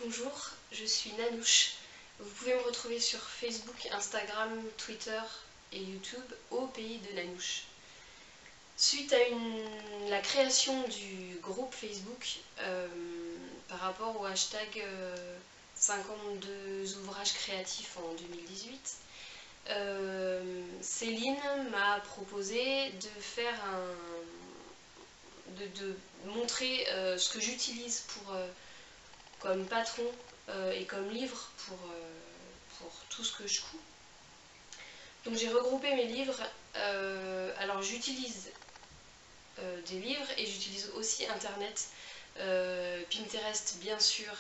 Bonjour, je suis Nanouche. Vous pouvez me retrouver sur Facebook, Instagram, Twitter et YouTube au pays de Nanouche. Suite à la création du groupe Facebook par rapport au hashtag 52 ouvrages créatifs en 2018, Céline m'a proposé de faire de montrer ce que j'utilise comme patron et comme livre pour tout ce que je couds. Donc j'ai regroupé mes livres. Alors j'utilise des livres et j'utilise aussi internet, Pinterest bien sûr.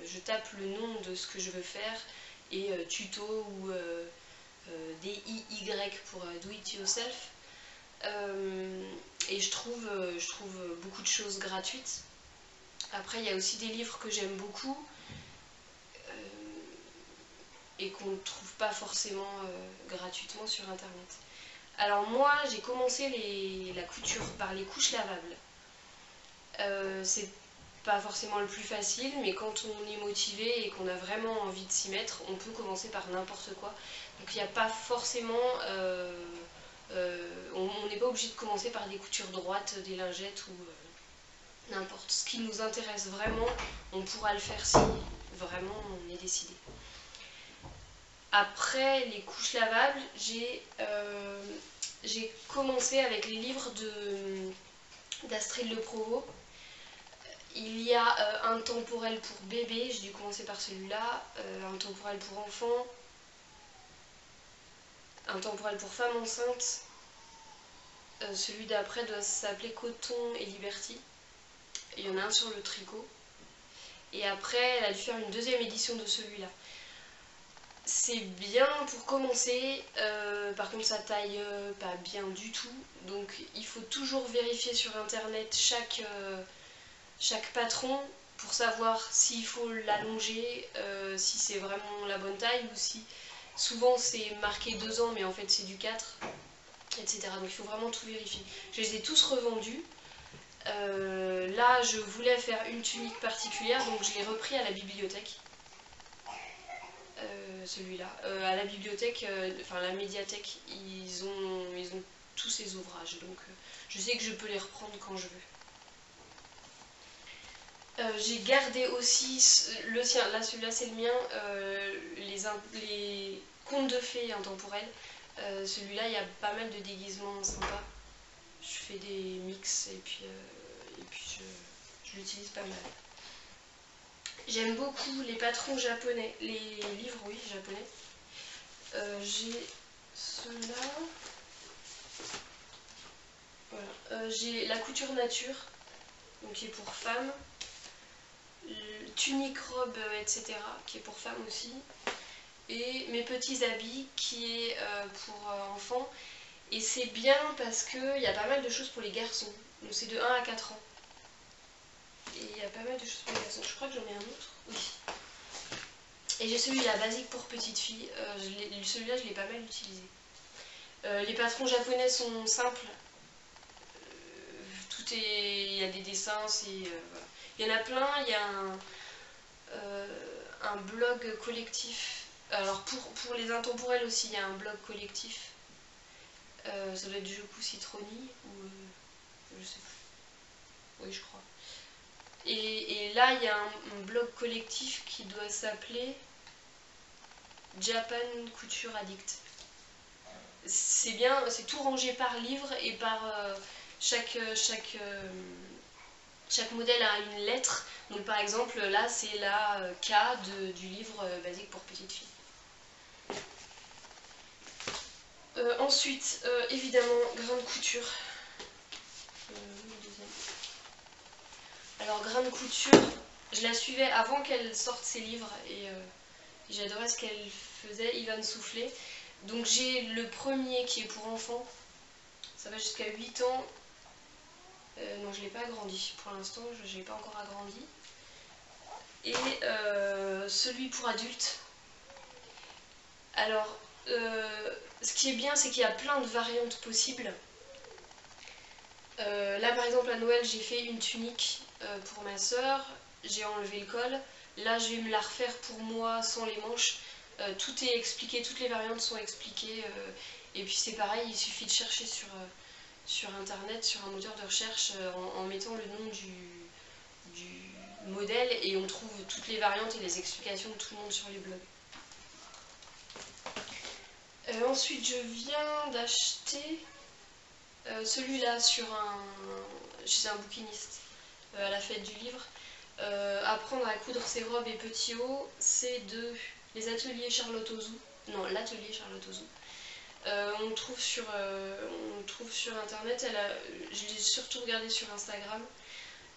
Je tape le nom de ce que je veux faire et tuto ou DIY pour do it yourself. Et je trouve beaucoup de choses gratuites. Après, il y a aussi des livres que j'aime beaucoup et qu'on ne trouve pas forcément gratuitement sur internet. Alors moi, j'ai commencé la couture par les couches lavables. C'est pas forcément le plus facile, mais quand on est motivé et qu'on a vraiment envie de s'y mettre, on peut commencer par n'importe quoi. Donc il n'y a pas forcément... on n'est pas obligé de commencer par des coutures droites, des lingettes ou n'importe. Ce qui nous intéresse vraiment, on pourra le faire si vraiment on est décidé. Après les couches lavables, j'ai commencé avec les livres d'Astrid Le Provost. Il y a un temporel pour bébé, j'ai dû commencer par celui-là, un temporel pour enfants, un temporel pour femme enceinte, celui d'après doit s'appeler Coton et Liberty, et il y en a un sur le tricot, et après elle a dû faire une deuxième édition de celui-là. C'est bien pour commencer, par contre ça taille pas bien du tout, donc il faut toujours vérifier sur internet chaque patron pour savoir s'il faut l'allonger, si c'est vraiment la bonne taille ou si souvent c'est marqué 2 ans mais en fait c'est du 4, etc. Donc il faut vraiment tout vérifier. Je les ai tous revendus. Là je voulais faire une tunique particulière donc je l'ai repris à la bibliothèque. Celui-là. À la bibliothèque, enfin la médiathèque, ils ont tous ces ouvrages donc je sais que je peux les reprendre quand je veux. J'ai gardé aussi le sien, là celui-là c'est le mien, les contes de fées intemporels. Celui-là il y a pas mal de déguisements sympas. Je fais des mix et puis je l'utilise pas mal. J'aime beaucoup les patrons japonais, les livres oui japonais. J'ai ceux-là. Voilà. J'ai la couture nature, donc qui est pour femmes. Tunique, robe, etc. qui est pour femmes aussi. Et mes petits habits qui est pour enfants. Et c'est bien parce qu'il y a pas mal de choses pour les garçons. Donc c'est de 1 à 4 ans. Et il y a pas mal de choses pour les garçons. Je crois que j'en ai un autre. Oui. Et j'ai celui-là, basique pour petite fille. Celui-là, je l'ai pas mal utilisé. Les patrons japonais sont simples. Il y a des dessins, voilà. Il y en a plein. Il y a un blog collectif. Alors pour les intemporels aussi, il y a un blog collectif. Ça doit être Joku Citroni ou je sais plus. Oui, je crois. Et là, il y a un blog collectif qui doit s'appeler Japan Couture Addict. C'est bien, c'est tout rangé par livre et par chaque modèle a une lettre. Donc par exemple, là, c'est la K du livre basique pour petite fille. Ensuite, évidemment, grain de couture. Alors, grain de couture, je la suivais avant qu'elle sorte ses livres et j'adorais ce qu'elle faisait, Yvan Soufflé. Donc, j'ai le premier qui est pour enfants, ça va jusqu'à 8 ans. Non, je ne l'ai pas agrandi pour l'instant, je ne l'ai pas encore agrandi. Et celui pour adultes. Alors, ce qui est bien, c'est qu'il y a plein de variantes possibles. Là, par exemple, à Noël, j'ai fait une tunique pour ma soeur. J'ai enlevé le col Là je vais me la refaire pour moi sans les manches. Tout est expliqué, toutes les variantes sont expliquées. Et puis c'est pareil, il suffit de chercher sur internet, sur un moteur de recherche, en mettant le nom du modèle, et on trouve toutes les variantes et les explications de tout le monde sur les blogs. Ensuite je viens d'acheter celui-là chez un bouquiniste à la fête du livre. Apprendre à coudre ses robes et petits hauts, c'est de les ateliers Charlotte Ozou. Non, l'atelier Charlotte Ozou. On le trouve sur internet, je l'ai surtout regardé sur Instagram.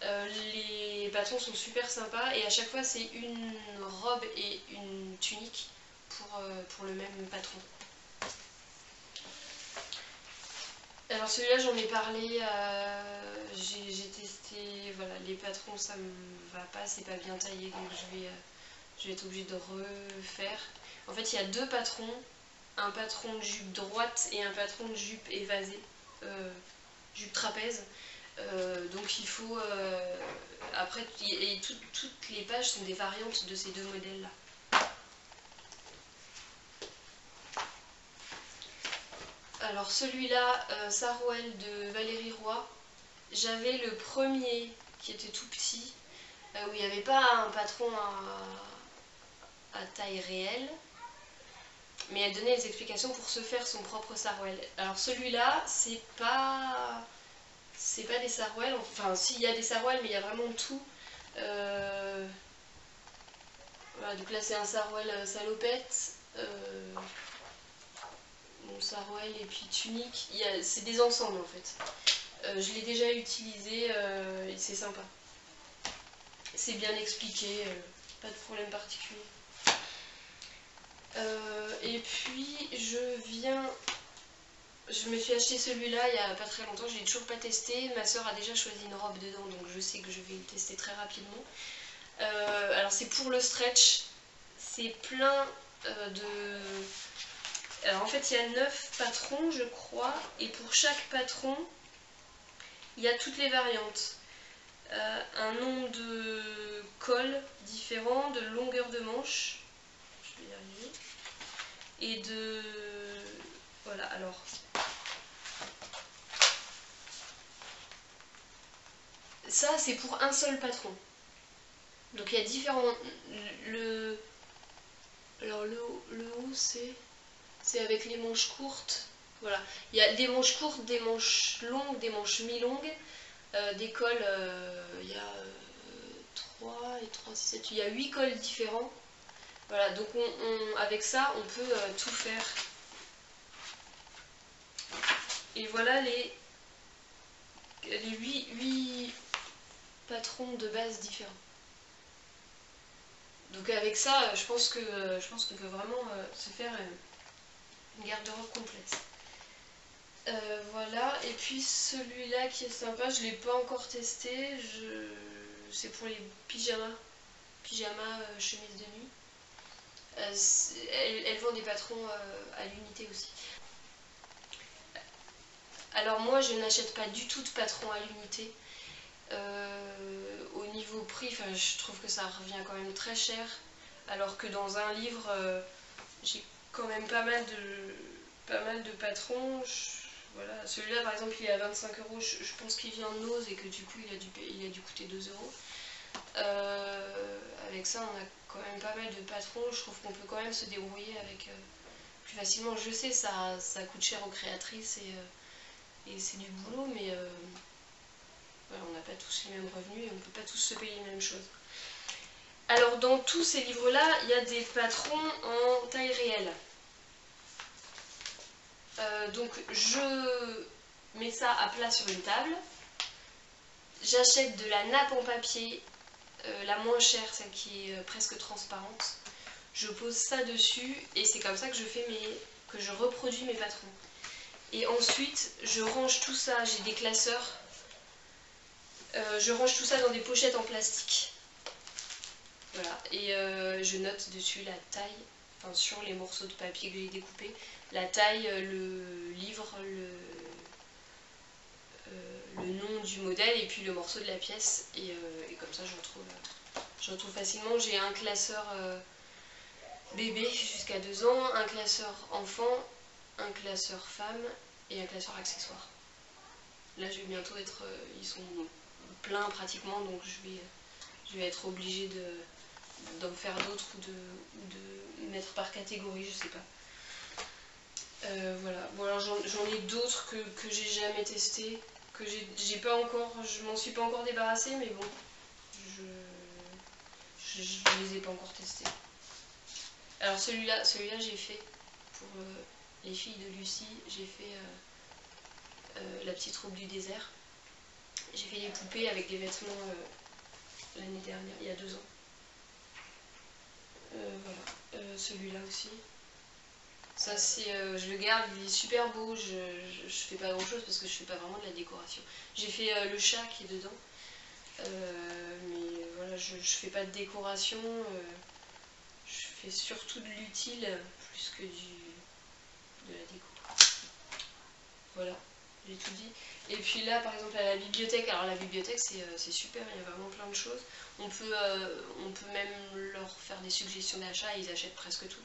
Les patrons sont super sympas et à chaque fois c'est une robe et une tunique pour le même patron. Alors celui-là j'en ai parlé, j'ai testé, voilà, les patrons ça me va pas, c'est pas bien taillé, donc je vais être obligée de refaire. En fait il y a deux patrons, un patron de jupe droite et un patron de jupe évasée, jupe trapèze. Donc il faut, après, et toutes les pages sont des variantes de ces deux modèles là. Alors celui-là, Sarouel de Valérie Roy, j'avais le premier qui était tout petit, où il n'y avait pas un patron à taille réelle, mais elle donnait les explications pour se faire son propre Sarouel. Alors celui-là, c'est pas des sarouels, enfin si, il y a des sarouels, mais il y a vraiment tout. Voilà, donc là c'est un sarouel salopette, mon sarouel et puis tunique, c'est des ensembles en fait. Je l'ai déjà utilisé et c'est sympa. C'est bien expliqué, pas de problème particulier. Et puis je me suis acheté celui-là il n'y a pas très longtemps, je l'ai toujours pas testé. Ma soeur a déjà choisi une robe dedans, donc je sais que je vais le tester très rapidement. Alors c'est pour le stretch, c'est plein de... Alors en fait il y a 9 patrons je crois, et pour chaque patron il y a toutes les variantes. Un nombre de cols différents, de longueur de manche, je vais y arriver, et de... Voilà, alors... Ça c'est pour un seul patron. Donc il y a différents... Alors le haut c'est avec les manches courtes. Voilà. Il y a des manches courtes, des manches longues, des manches mi-longues. Des cols, il y a 3 et 3, 6, 7, il y a 8 cols différents. Voilà, donc avec ça on peut tout faire. Et voilà les 8 patrons de base différents. Donc avec ça, je pense qu'on peut vraiment se faire une garde-robe complète. Voilà, et puis celui-là qui est sympa, je ne l'ai pas encore testé, c'est pour les pyjamas chemises de nuit. Elle vend des patrons à l'unité aussi. Alors moi je n'achète pas du tout de patrons à l'unité. Au niveau prix, je trouve que ça revient quand même très cher, alors que dans un livre j'ai quand même pas mal de patrons. Voilà. Celui-là par exemple il est à 25 €, je pense qu'il vient de Nose et que du coup il a dû coûter 2 €. Avec ça on a quand même pas mal de patrons, je trouve qu'on peut quand même se débrouiller avec plus facilement. Je sais ça coûte cher aux créatrices et c'est du boulot, mais voilà, on n'a pas tous les mêmes revenus et on ne peut pas tous se payer les mêmes choses. Alors dans tous ces livres-là, il y a des patrons en taille réelle. Donc je mets ça à plat sur une table. J'achète de la nappe en papier, la moins chère, celle qui est presque transparente. Je pose ça dessus et c'est comme ça que que je reproduis mes patrons. Et ensuite, je range tout ça, j'ai des classeurs. Je range tout ça dans des pochettes en plastique. Voilà, et je note dessus la taille, enfin sur les morceaux de papier que j'ai découpés, la taille, le livre, le nom du modèle et puis le morceau de la pièce. Et comme ça je retrouve facilement. J'ai un classeur bébé jusqu'à 2 ans, un classeur enfant, un classeur femme et un classeur accessoire. Là je vais bientôt être, ils sont pleins pratiquement, donc je vais être obligée d'en faire d'autres ou de mettre par catégorie, je sais pas. Voilà, bon alors j'en ai d'autres que j'ai jamais testé, que j'ai pas encore, je m'en suis pas encore débarrassée, mais bon, je les ai pas encore testés. Alors celui-là j'ai fait pour les filles de Lucie, j'ai fait la petite robe du désert. J'ai fait des poupées avec des vêtements l'année dernière, il y a 2 ans. Voilà, celui-là aussi. Ça c'est, je le garde, il est super beau, je fais pas grand chose parce que je fais pas vraiment de la décoration. J'ai fait le chat qui est dedans, mais voilà, je fais pas de décoration, je fais surtout de l'utile plus que de la déco. Voilà, j'ai tout dit. Et puis là par exemple à la bibliothèque, alors la bibliothèque c'est super, il y a vraiment plein de choses. On peut même leur faire des suggestions d'achat et ils achètent presque tout.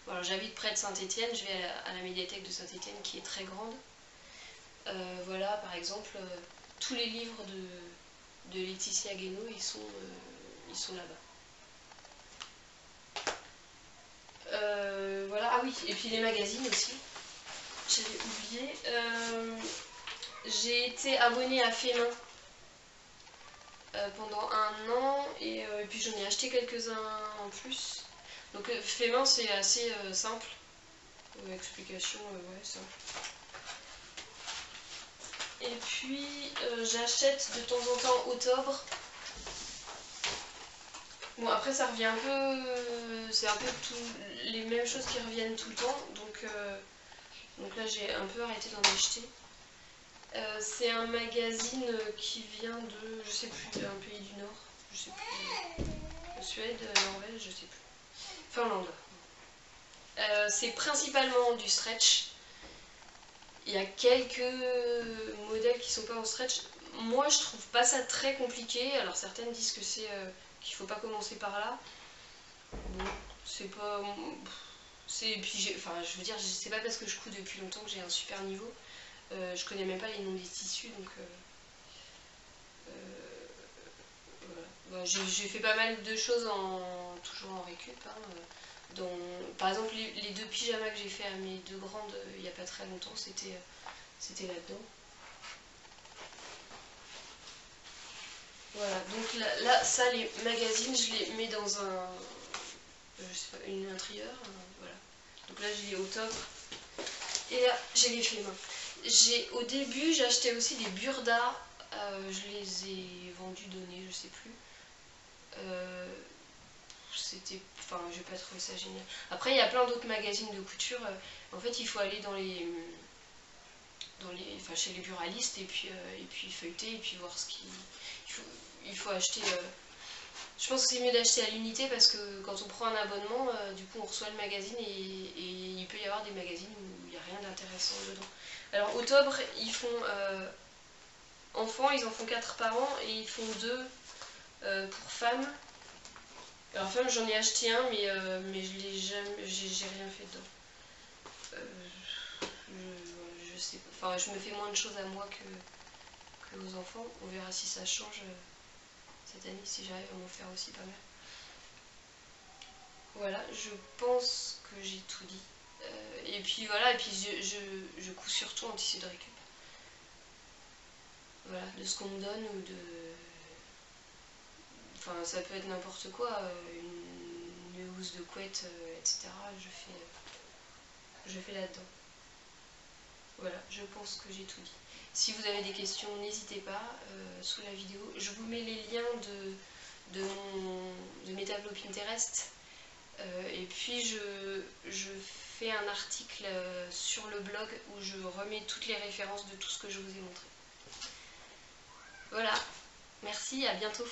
Bon, alors j'habite près de Saint-Étienne, je vais à la médiathèque de Saint-Étienne qui est très grande. Voilà par exemple tous les livres de Laetitia Guénaud ils sont là-bas. Voilà, ah oui, et puis les magazines aussi, j'avais oublié. J'ai été abonnée à Fémin pendant 1 an et puis j'en ai acheté quelques-uns en plus. Donc Fémin c'est assez simple. Explication, ouais, simple. Et puis j'achète de temps en temps Octobre. Bon après ça revient un peu, c'est un peu les mêmes choses qui reviennent tout le temps, donc là j'ai un peu arrêté d'en acheter. C'est un magazine qui vient de, je sais plus, d'un pays du Nord, je sais plus, Suède, Norvège, je sais plus, Finlande. C'est principalement du stretch. Il y a quelques modèles qui sont pas en stretch. Moi je trouve pas ça très compliqué, alors certaines disent que c'est qu'il faut pas commencer par là. Bon, c'est pas... Puis enfin je veux dire, c'est pas parce que je couds depuis longtemps que j'ai un super niveau. Je connais même pas les noms des tissus, donc voilà. J'ai fait pas mal de choses toujours en récup. Hein, par exemple, les 2 pyjamas que j'ai fait à mes 2 grandes il n'y a pas très longtemps, c'était là-dedans. Voilà, donc là, ça, les magazines, je les mets dans je sais pas, un trieur, voilà. Donc là, j'ai les Octobre. Et là, j'ai les Fémin. Au début, j'achetais aussi des burdas, je les ai vendus, donnés, je sais plus. Enfin, j'ai pas trouvé ça génial. Après, il y a plein d'autres magazines de couture. En fait, il faut aller enfin, chez les buralistes et puis feuilleter et puis voir ce qu'il... Il faut acheter... Je pense que c'est mieux d'acheter à l'unité parce que quand on prend un abonnement, du coup on reçoit le magazine et il peut y avoir des magazines où il n'y a rien d'intéressant dedans. Alors Octobre, ils font enfants, ils en font 4 par an et ils font 2 pour femmes. Alors femmes, j'en ai acheté un mais j'ai rien fait dedans. Je sais pas, enfin je me fais moins de choses à moi que aux enfants. On verra si ça change cette année, si j'arrive à m'en faire aussi pas mal. Voilà, je pense que j'ai tout dit. Et puis voilà, et puis je couds surtout en tissu de récup. Voilà, de ce qu'on me donne ou de... Enfin, ça peut être n'importe quoi, une housse de couette, etc. Je fais là-dedans. Voilà, je pense que j'ai tout dit. Si vous avez des questions, n'hésitez pas sous la vidéo. Je vous mets les liens de mes tableaux Pinterest. Et puis je fais un article sur le blog où je remets toutes les références de tout ce que je vous ai montré. Voilà, merci, à bientôt.